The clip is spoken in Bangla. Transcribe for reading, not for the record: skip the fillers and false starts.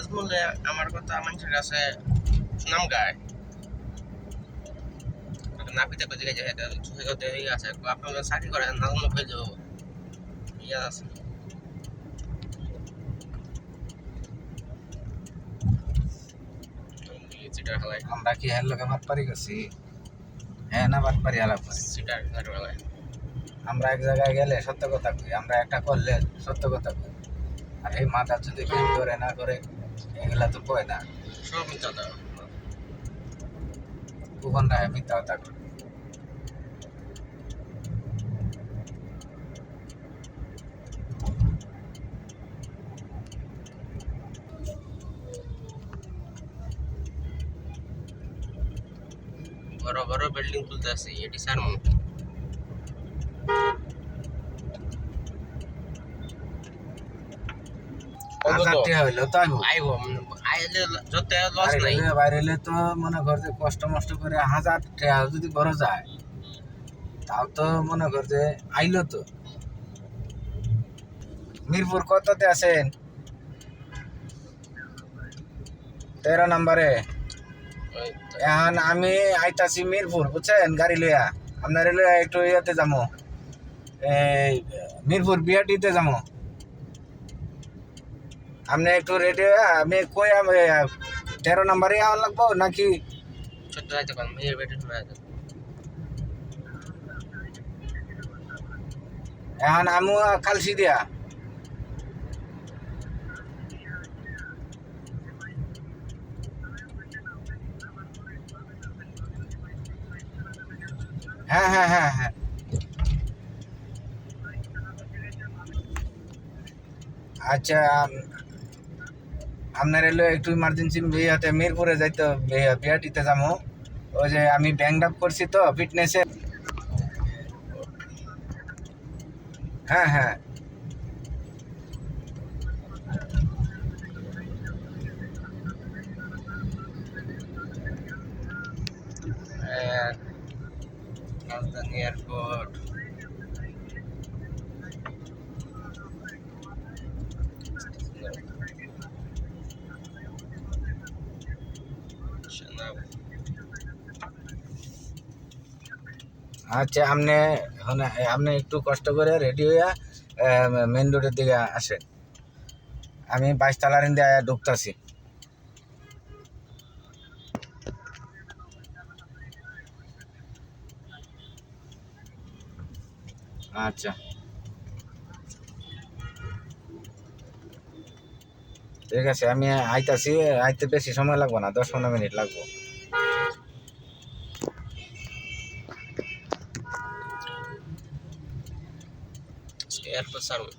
নাজমুলে আমার কথা মানুষের কাছে সুনাম গায় নাপিতে কই জায়গায় এটা চোখে কথা হয়ে আছে আপনারা চাকরি করেন নাজমুল কই যাও ইয়া আছে চিটার হালাই আমরা কি হের লোকে বাদ পারি গেছি হ্যাঁ না বাদ পারি আলাপ চিটার হালাই আমরা এক জায়গায় গেলে সত্য কথা কই আমরা একটা করলে সত্য কথা কই আর এই মাথা যদি ফেল করে না করে এগুলা তো কয় না সব মিথ্যা দাও কুপন রায় মিথ্যা কথা কয় বড় বড় বিল্ডিং তুলতে আছে এটি সারমু হইলো তো আইব আইলে যত লস নাই বাইরে তো মনে কর যে কষ্ট মষ্ট করে 1000 টাকা যদি বড় যায় তাও তো মনে কর যে আইলো তো মিরপুর কততে আছেন 13 নম্বরে এখন আমি আইতাছি মিরপুর বুঝছেন গাড়ি লইয়া আপনার লইয়া একটু ইয়েতে যাবো এই মিরপুর বিআরটিতে যাবো আপনি একটু রেডি আমি কই 13 নম্বরে আওয়া লাগবো নাকি ছোট যাইতে পারেন মেয়ের বেটে শুনে আছে এখন আমি কালসি দিয়া হ্যাঁ হ্যাঁ হ্যাঁ হ্যাঁ আচ্ছা আপনার এলো একটু ইমার্জেন্সি ইয়েতে মিরপুরে যাইতো বিআরটিতে যাবো ওই যে আমি ব্যাংক আপ করছি তো ফিটনেসে হ্যাঁ হ্যাঁ রাজধানী এয়ারপোর্ট আচ্ছা আপনি একটু কষ্ট করে রেডি হইয়া মেন রোডের দিকে আসেন আমি 22 তলার দিয়ে ঢুকতাছি আচ্ছা ঠিক আছে আমি আইতাছি আইতে বেশি সময় লাগবে না 10-15 মিনিট লাগবে এয়ারপোর্ট সার্ভিস